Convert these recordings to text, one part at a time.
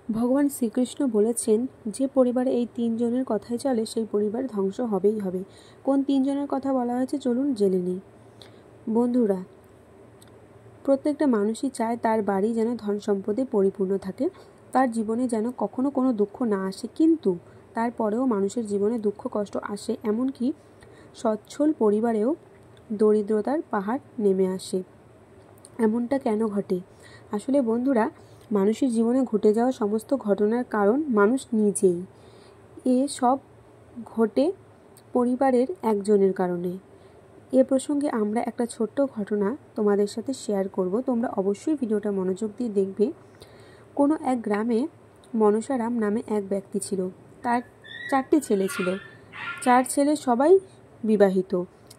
ভগবান শ্রীকৃষ্ণ বলেছেন, যে পরিবারে এই তিনজনের কথাই চলে সেই পরিবার ধ্বংস হবেই হবে। কোন তিনজনের কথা বলা হয়েছে চলুন জেনে নিই। বন্ধুরা, প্রত্যেকটা মানুষই চায় তার বাড়ি যেন ধন সম্পদে পরিপূর্ণ থাকে, তার জীবনে যেন কখনো কোনো দুঃখ না আসে। কিন্তু তারপরেও মানুষের জীবনে দুঃখ কষ্ট আসে, এমনকি সচ্ছল পরিবারেও দরিদ্রতার পাহাড় নেমে আসে। এমনটা কেন ঘটে? আসলে বন্ধুরা, মানুষের জীবনে ঘটে যাওয়া সমস্ত ঘটনার কারণ মানুষ নিজেই। সব ঘটে পরিবারের একজনের কারণে। এ প্রসঙ্গে আমরা একটা ছোট্ট ঘটনা তোমাদের সাথে শেয়ার করব। তোমরা অবশ্যই ভিডিওটা মনোযোগ দিয়ে দেখবে। কোনো এক গ্রামে মনসারাম নামে এক ব্যক্তি ছিল। তার 4টি ছেলে ছিল। 4 ছেলে সবাই বিবাহিত।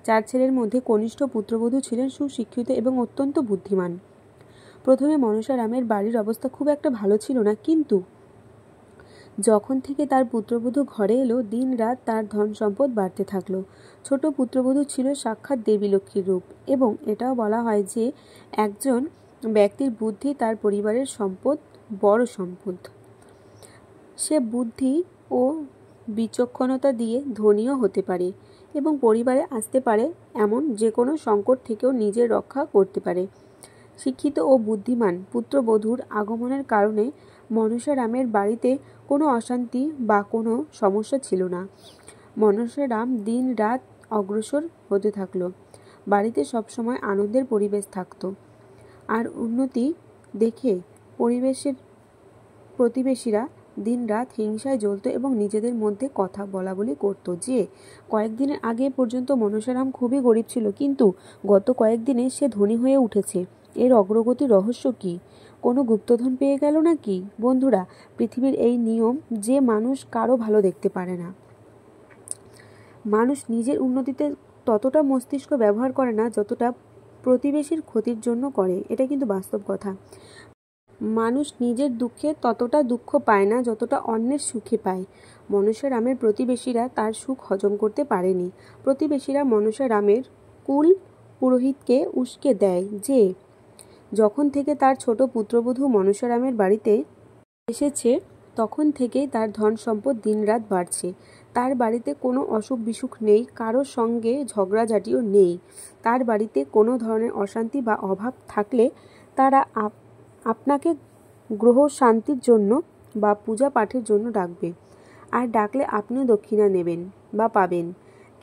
4 ছেলের মধ্যে কনিষ্ঠ পুত্রবধূ ছিলেন সুশিক্ষিত এবং অত্যন্ত বুদ্ধিমান। প্রথমে মনসারামের বাড়ির অবস্থা খুব একটা ভালো ছিল না, কিন্তু যখন থেকে তার পুত্রবধূ ঘরে এলো, দিন রাত তার ধন সম্পদ বাড়তে থাকলো। ছোট পুত্রবধূ ছিল সাক্ষাৎ দেবী লক্ষ্মীর রূপ, এবং এটাও বলা হয় যে একজন ব্যক্তির বুদ্ধি তার পরিবারের সম্পদ, বড় সম্পদ। সে বুদ্ধি ও বিচক্ষণতা দিয়ে ধনীও হতে পারে এবং পরিবারে আসতে পারে এমন যে কোনো সংকট থেকেও নিজের রক্ষা করতে পারে। শিক্ষিত ও বুদ্ধিমান পুত্রবধূর আগমনের কারণে মনসারামের বাড়িতে কোনো অশান্তি বা কোনো সমস্যা ছিল না। মনসারাম দিন রাত অগ্রসর হতে থাকলো। বাড়িতে সবসময় আনন্দের পরিবেশ থাকতো। আর উন্নতি দেখে প্রতিবেশীরা দিন রাত হিংসায় জ্বলত এবং নিজেদের মধ্যে কথা বলা বলি করত যে কয়েকদিনের আগে পর্যন্ত মনসারাম খুবই গরিব ছিল, কিন্তু গত কয়েকদিনে সে ধনী হয়ে উঠেছে। এর অগ্রগতির রহস্য কি? কোনো গুপ্তধন পেয়ে গেল নাকি? বন্ধুরা, পৃথিবীর এই নিয়ম যে মানুষ কারো ভালো দেখতে পারে না। মানুষ নিজের উন্নতিতে ততটা মস্তিষ্ক ব্যবহার করে না যতটা প্রতিবেশীর ক্ষতির জন্য করে। এটা কিন্তু বাস্তব কথা। মানুষ নিজের দুঃখে ততটা দুঃখ পায় না যতটা অন্যের সুখে পায়। মনসারামের প্রতিবেশীরা তার সুখ হজম করতে পারেনি। প্রতিবেশীরা মনসারামের কুল পুরোহিতকে উস্কে দেয় যে যখন থেকে তার ছোট পুত্রবধূ মনসারামের বাড়িতে এসেছে তখন থেকেই তার ধন সম্পদ দিনরাত বাড়ছে। তার বাড়িতে কোনো অসুখ বিসুখ নেই, কারোর সঙ্গে ঝগড়াঝাটিও নেই। তার বাড়িতে কোনো ধরনের অশান্তি বা অভাব থাকলে তারা আপনাকে গ্রহ শান্তির জন্য বা পূজা পাঠের জন্য ডাকবে, আর ডাকলে আপনিও দক্ষিণা নেবেন বা পাবেন।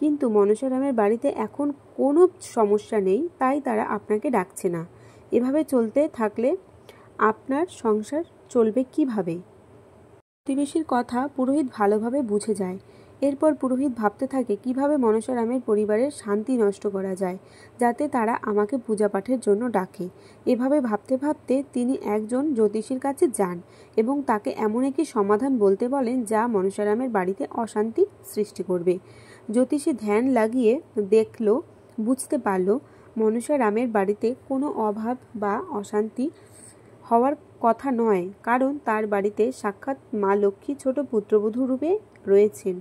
কিন্তু মনসারামের বাড়িতে এখন কোনো সমস্যা নেই, তাই তারা আপনাকে ডাকছে না। এভাবে চলতে থাকলে আপনার সংসার চলবে কিভাবে? প্রতিবেশীর কথা পুরোহিত ভালোভাবে বুঝে যায়। এরপর পুরোহিত ভাবতে থাকে কিভাবে মনসারামের পরিবারের শান্তি নষ্ট করা যায়, যাতে তারা আমাকে পূজা পাঠের জন্য ডাকে। এভাবে ভাবতে ভাবতে তিনি একজন জ্যোতিষীর কাছে যান এবং তাকে এমন একটি সমাধান বলতে বলেন যা মনসারামের বাড়িতে অশান্তি সৃষ্টি করবে। জ্যোতিষী ধ্যান লাগিয়ে বুঝতে পারল মনসারামের বাড়িতে কোনো অভাব বা অশান্তি হওয়ার কথা নয়, কারণ তার বাড়িতে সাক্ষাৎ মা লক্ষ্মী ছোট পুত্রবধূ রূপে রয়েছেন।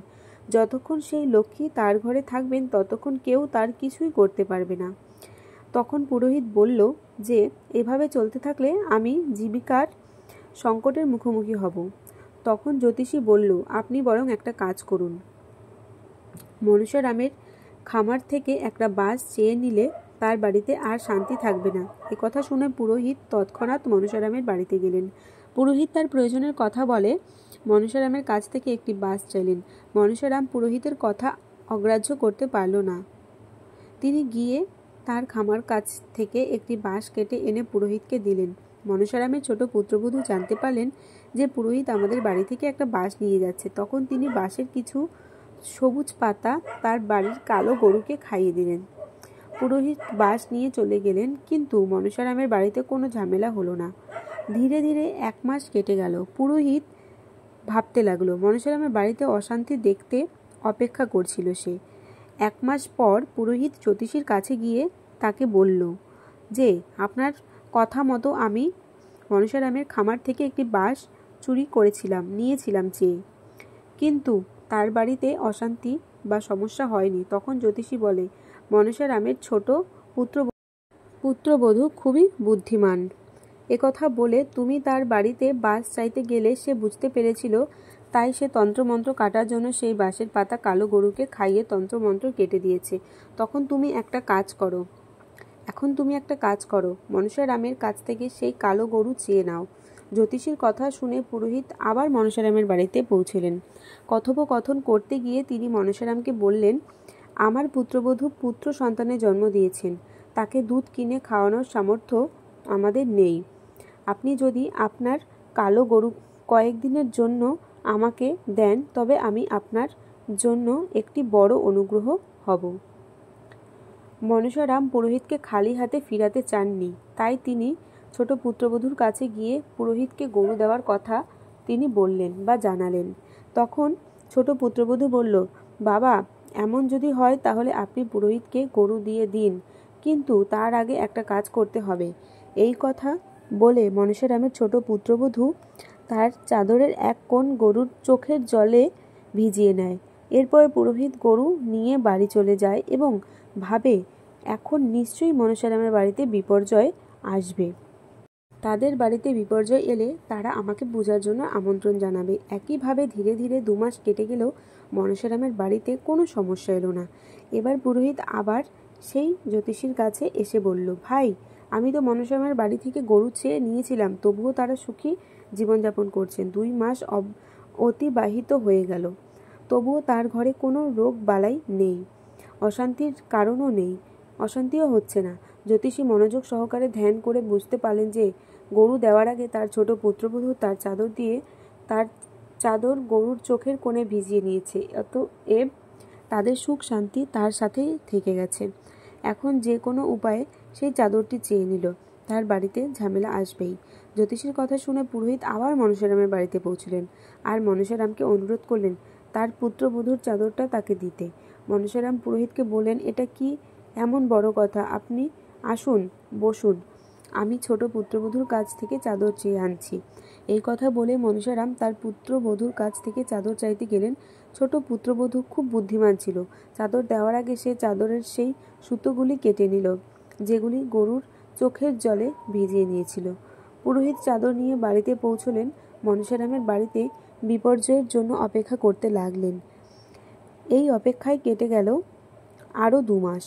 যতক্ষণ সেই লক্ষ্মী তার ঘরে থাকবেন ততক্ষণ কেউ তার কিছুই করতে পারবে না। তখন পুরোহিত বলল যে এভাবে চলতে থাকলে আমি জীবিকার সংকটের মুখোমুখি হব। তখন জ্যোতিষী বলল, আপনি বরং একটা কাজ করুন, মনসারামের খামার থেকে একটা বাঁশ চেয়ে নিলে তার বাড়িতে আর শান্তি থাকবে না। এ কথা শুনে পুরোহিত তৎক্ষণাৎ মনসারামের বাড়িতে গেলেন। পুরোহিত তার প্রয়োজনের কথা বলে মনসারামের কাছ থেকে একটি বাঁশ চাইলেন। মনসারাম পুরোহিতের কথা অগ্রাহ্য করতে পারল না। তিনি গিয়ে তার খামার কাছ থেকে একটি বাঁশ কেটে এনে পুরোহিতকে দিলেন। মনসারামের ছোট পুত্রবধূ জানতে পারলেন যে পুরোহিত আমাদের বাড়ি থেকে একটা বাঁশ নিয়ে যাচ্ছে। তখন তিনি বাঁশের কিছু সবুজ পাতা তার বাড়ির কালো গরুকে খাইয়ে দিলেন। পুরোহিত বাঁশ নিয়ে চলে গেলেন, কিন্তু মনসারামের বাড়িতে কোনো ঝামেলা হলো না। ধীরে ধীরে 1 মাস কেটে গেল। পুরোহিত ভাবতে লাগলো মনসারামের বাড়িতে অশান্তি দেখতে অপেক্ষা করছিল সে। 1 মাস পর পুরোহিত জ্যোতিষীর কাছে গিয়ে তাকে বলল যে আপনার কথা মতো আমি মনসারামের খামার থেকে একটি বাঁশ চুরি নিয়েছিলাম চেয়ে, কিন্তু তার বাড়িতে অশান্তি বা সমস্যা হয়নি। তখন জ্যোতিষী বলে, মনসারামের ছোট পুত্রবধূ খুবই বুদ্ধিমান একথা বলে তুমি তার বাড়িতে বাঁশ চাইতে গেলে সে বুঝতে পেরেছিল, তাই সে তন্ত্রমন্ত্র কাটার জন্য সেই বাঁশের পাতা কালো গরুকে খাইয়ে তন্ত্রমন্ত্র কেটে দিয়েছে। এখন তুমি একটা কাজ করো, মনসারামের কাছ থেকে সেই কালো গরু চেয়ে নাও। জ্যোতিষীর কথা শুনে পুরোহিত আবার মনসারামের বাড়িতে পৌঁছলেন। কথোপকথন করতে গিয়ে তিনি মনসারামকে বললেন, আমার পুত্রবধূ পুত্র সন্তানের জন্ম দিয়েছেন, তাকে দুধ কিনে খাওয়ানোর সামর্থ্য আমাদের নেই। আপনি যদি আপনার কালো গরু কয়েকদিনের জন্য আমাকে দেন, তবে আমি আপনার জন্য একটি বড় অনুগ্রহ হব। মনসারাম পুরোহিতকে খালি হাতে ফিরাতে চাননি, তাই তিনি ছোট পুত্রবধূর কাছে গিয়ে পুরোহিতকে গরু দেওয়ার কথা তিনি বললেন বা জানালেন। তখন ছোট পুত্রবধূ বলল, বাবা, এমন যদি হয় তাহলে আপনি পুরোহিতকে গরু দিয়ে দিন, কিন্তু তার আগে একটা কাজ করতে হবে। এই কথা বলে মনসারামের ছোট পুত্রবধূ তার চাদরের এক কোণ গরুর চোখের জলে ভিজিয়ে নেয়। এরপর পুরোহিত গরু নিয়ে বাড়ি চলে যায় এবং ভাবে, এখন নিশ্চয়ই মনসারামের বাড়িতে বিপর্যয় আসবে। তাদের বাড়িতে বিপর্যয় এলে তারা আমাকে পূজার জন্য আমন্ত্রণ জানাবে। একইভাবে ধীরে ধীরে 2 মাস কেটে গেলেও মনসারামের বাড়িতে কোনো সমস্যা এলো না। এবার পুরোহিত আবার সেই জ্যোতিষীর কাছে এসে বলল, ভাই, আমি তো মনসারামের বাড়ি থেকে গরু চেয়ে নিয়েছিলাম, তবুও তারা সুখী জীবনযাপন করছেন। 2 মাস অতিবাহিত হয়ে গেল, তবুও তার ঘরে কোনো রোগ বালাই নেই, অশান্তিও হচ্ছে না। জ্যোতিষী মনোযোগ সহকারে ধ্যান করে বুঝতে পারলেন যে গরু দেওয়ার আগে তার ছোট পুত্রবধূ তার চাদর গরুর চোখের কোণে ভিজিয়ে নিয়েছে। অতএব তাদের সুখ শান্তি তার সাথেই থেকে গেছে। এখন যে কোনো উপায়ে সেই চাদরটি চেয়ে নিল, তার বাড়িতে ঝামেলা আসবেই। জ্যোতিষীর কথা শুনে পুরোহিত আবার মনসারামের বাড়িতে পৌঁছলেন আর মনসারামকে অনুরোধ করলেন তার পুত্রবধূর চাদরটা তাকে দিতে। মনসারাম পুরোহিতকে বললেন, এটা কি এমন বড় কথা? আপনি আসুন, বসুন, আমি ছোট পুত্রবধূর কাছ থেকে চাদর চেয়ে আনছি। এই কথা বলে মনসারাম তার পুত্রবধূর কাছ থেকে চাদর চাইতে গেলেন। ছোট পুত্রবধূ খুব বুদ্ধিমান ছিল। চাদর দেওয়ার আগে সে চাদরের সেই সুতোগুলি কেটে নিল, যেগুলি গরুর চোখের জলে ভিজিয়ে নিয়েছিল। পুরোহিত চাদর নিয়ে বাড়িতে পৌঁছলেন। মনসারামের বাড়িতে বিপর্যয়ের জন্য অপেক্ষা করতে লাগলেন। এই অপেক্ষায় কেটে গেল আরও 2 মাস,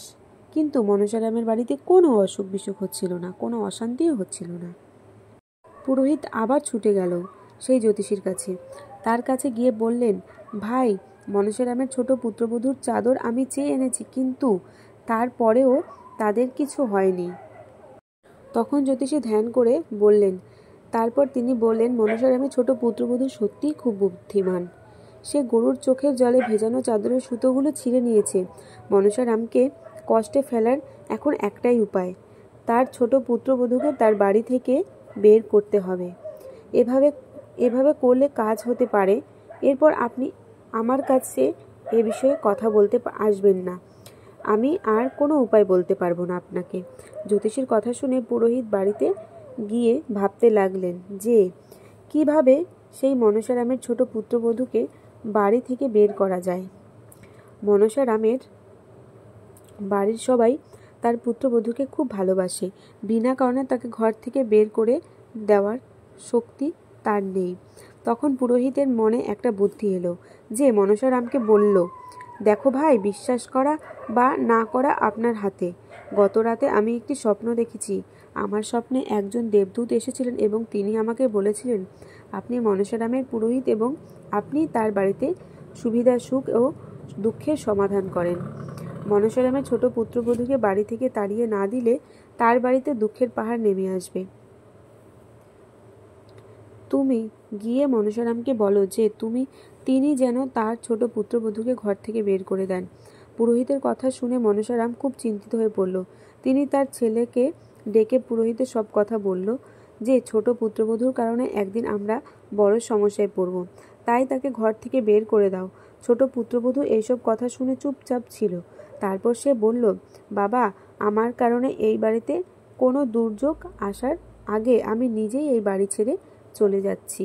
কিন্তু মনসারামের বাড়িতে কোনো অসুখ বিসুখ হচ্ছিল না, কোনো অশান্তিও হচ্ছিল না। পুরোহিত আবার ছুটে গেল সেই জ্যোতিষীর কাছে। তার কাছে গিয়ে বললেন, ভাই, মনসারামের ছোট পুত্রবধূর চাদর আমি চেয়ে এনেছি, কিন্তু তারপরেও তাদের কিছু হয়নি। তখন জ্যোতিষী ধ্যান করে বললেন, তারপর তিনি বললেন, মনসারামের ছোট পুত্রবধূ সত্যিই খুব বুদ্ধিমান। সে গরুর চোখের জলে ভেজানো চাদরের সুতোগুলো ছিঁড়ে নিয়েছে। মনসারামকে কষ্টে ফেলার এখন একটাই উপায়, তার ছোট পুত্রবধূকে তার বাড়ি থেকে বের করতে হবে। এভাবে করলে কাজ হতে পারে। এরপর আপনি আমার কাছে এ বিষয়ে কথা বলতে আসবেন না। আমি আর কোনো উপায় বলতে পারবো না আপনাকে। জ্যোতিষীর কথা শুনে পুরোহিত বাড়িতে গিয়ে ভাবতে লাগলেন যে কিভাবে সেই মনসারামের ছোট পুত্রবধূকে বাড়ি থেকে বের করা যায়। মনসারামের বাড়ির সবাই তার পুত্রবধূকে খুব ভালোবাসে, বিনা কারণে তাকে ঘর থেকে বের করে দেওয়ার শক্তি তার নেই। তখন পুরোহিতের মনে একটা বুদ্ধি এলো, যে মনসারামকে বলল, দেখো ভাই, বিশ্বাস করা বা না করা আপনার হাতে। গত রাতে আমি একটি স্বপ্ন দেখেছি। আমার স্বপ্নে একজন দেবদূত এসেছিলেন এবং তিনি আমাকে বলেছিলেন, আপনি মনসারামের পুরোহিত এবং আপনি তার বাড়িতে সুবিধা, সুখ ও দুঃখের সমাধান করেন। মনসারামের ছোট পুত্রবধূকে বাড়ি থেকে তাড়িয়ে না দিলে তার বাড়িতে দুঃখের পাহাড় নেমে আসবে। তুমি গিয়ে মনসারামকে বলো যে তিনি যেন তার ছোট পুত্রবধূকে ঘর থেকে বের করে দেন। পুরোহিতের কথা শুনে মনসারাম খুব চিন্তিত হয়ে পড়ল। তিনি তার ছেলেকে ডেকে পুরোহিতের সব কথা বলল, যে ছোট পুত্রবধূর কারণে একদিন আমরা বড় সমস্যায় পড়ব, তাই তাকে ঘর থেকে বের করে দাও। ছোট পুত্রবধূ এইসব কথা শুনে চুপচাপ ছিল। তারপর সে বলল, বাবা, আমার কারণে এই বাড়িতে কোনো দুর্যোগ আসার আগে আমি নিজেই এই বাড়ি ছেড়ে চলে যাচ্ছি।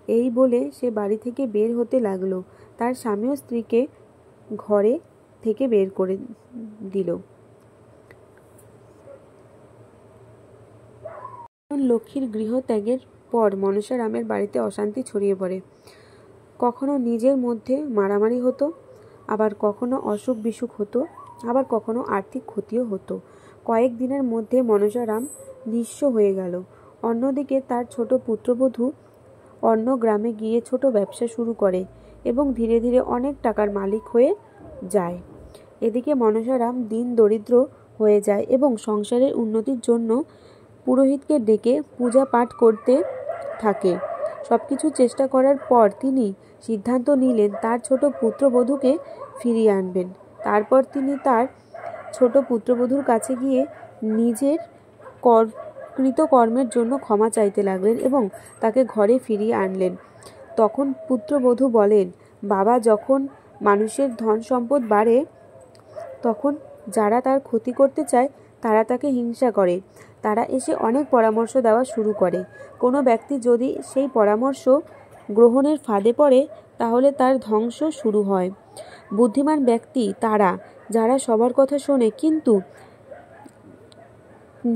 এই বলে সে বাড়ি থেকে বের হতে লাগলো। তার স্বামী ও স্ত্রীকে ঘরে থেকে বের করে দিল। লক্ষ্মীর গৃহত্যাগের পর মনসারামের বাড়িতে অশান্তি ছড়িয়ে পড়ে। কখনো নিজের মধ্যে মারামারি হতো, আবার কখনো অসুখ বিসুখ হতো, আবার কখনো আর্থিক ক্ষতিও হতো। কয়েক দিনের মধ্যে মনসারাম নিঃস্ব হয়ে গেল। অন্যদিকে তার ছোট পুত্রবধূ অন্য গ্রামে গিয়ে ছোট ব্যবসা শুরু করে এবং ধীরে ধীরে অনেক টাকার মালিক হয়ে যায়। এদিকে মনসারাম দিন দরিদ্র হয়ে যায় এবং সংসারের উন্নতির জন্য পুরোহিতকে ডেকে পূজা পাঠ করতে থাকে। সবকিছু চেষ্টা করার পর তিনি সিদ্ধান্ত নিলেন তার ছোট পুত্রবধূকে ফিরিয়ে আনবেন। তারপর তিনি তার ছোট পুত্রবধূর কাছে গিয়ে নিজের কৃতকর্মের জন্য ক্ষমা চাইতে লাগলেন এবং তাকে ঘরে ফিরিয়ে আনলেন। তখন পুত্রবধূ বলেন, বাবা, যখন মানুষের ধন সম্পদ বাড়ে তখন যারা তার ক্ষতি করতে চায় তারা তাকে হিংসা করে। তারা এসে অনেক পরামর্শ দেওয়া শুরু করে। কোনো ব্যক্তি যদি সেই পরামর্শ গ্রহণের ফাঁদে পড়ে তাহলে তার ধ্বংস শুরু হয়। বুদ্ধিমান ব্যক্তি তারা যারা সবার কথা শোনে কিন্তু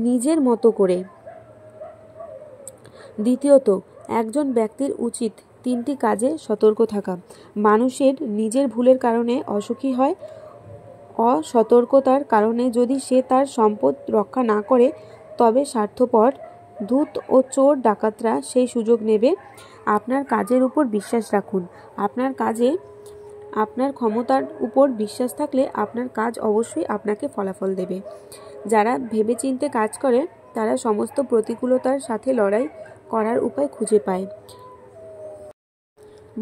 নিজের মতো করে। দ্বিতীয়ত, একজন ব্যক্তির উচিত 3টি কাজে সতর্ক থাকা। মানুষের নিজের ভুলের কারণে অসুখী হয়। অসতর্কতার কারণে যদি সে তার সম্পদ রক্ষা না করে তবে স্বার্থপর ধূর্ত ও চোর ডাকাতরা সেই সুযোগ নেবে। আপনার কাজের উপর বিশ্বাস রাখুন। আপনার কাজে আপনার ক্ষমতার উপর বিশ্বাস থাকলে আপনার কাজ অবশ্যই আপনাকে ফলাফল দেবে। যারা ভেবেচিন্তে কাজ করে তারা সমস্ত প্রতিকূলতার সাথে লড়াই করার উপায় খুঁজে পায়।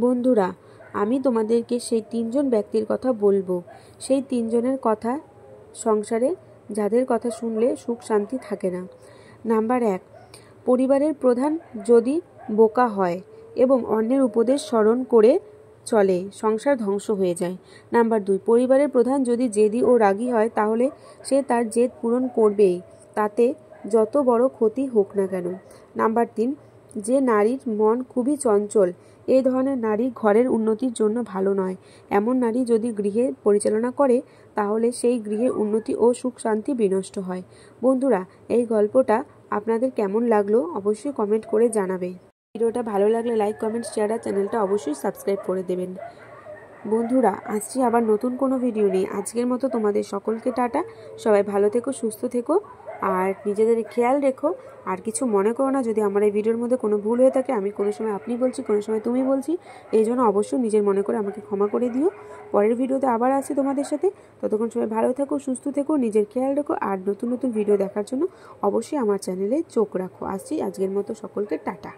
বন্ধুরা, আমি তোমাদেরকে সেই 3 জন ব্যক্তির কথা বলবো। সেই 3 জনের কথা সংসারে যাদের কথা শুনলে সুখ শান্তি থাকে না। নাম্বার 1, পরিবারের প্রধান যদি বোকা হয় এবং অন্যের উপদেশ স্মরণ করে চলে, সংসার ধ্বংস হয়ে যায়। নাম্বার 2, পরিবারের প্রধান যদি জেদি ও রাগী হয় তাহলে সে তার জেদ পূরণ করবেই, তাতে যত বড় ক্ষতি হোক না কেন। নাম্বার 3, যে নারীর মন খুবই চঞ্চল, এই ধরনের নারী ঘরের উন্নতির জন্য ভালো নয়। এমন নারী যদি গৃহে পরিচালনা করে তাহলে সেই গৃহের উন্নতি ও সুখ শান্তি বিনষ্ট হয়। বন্ধুরা, এই গল্পটা আপনাদের কেমন লাগলো অবশ্যই কমেন্ট করে জানাবে। ভিডিওটা ভালো লাগলে লাইক, কমেন্ট, শেয়ার আর চ্যানেলটা অবশ্যই সাবস্ক্রাইব করে দেবেন। বন্ধুরা, আসছি আবার নতুন কোনো ভিডিও নিয়ে। আজকের মতো তোমাদের সকলকে টাটা। সবাই ভালো থেকো, সুস্থ থেকো আর নিজেদের খেয়াল রেখো। আর কিছু মনে করো না যদি আমার এই ভিডিওর মধ্যে কোনো ভুল হয়ে থাকে। আমি কোনো সময় আপনি বলছি, কোনো সময় তুমি বলছি, এই জন্য অবশ্যই নিজের মনে করে আমাকে ক্ষমা করে দিও। পরের ভিডিওতে আবার আসি তোমাদের সাথে। ততক্ষণ সবাই ভালো থেকো, সুস্থ থেকো, নিজের খেয়াল রেখো আর নতুন নতুন ভিডিও দেখার জন্য অবশ্যই আমার চ্যানেলে চোখ রাখো। আসছি, আজকের মতো সকলকে টাটা।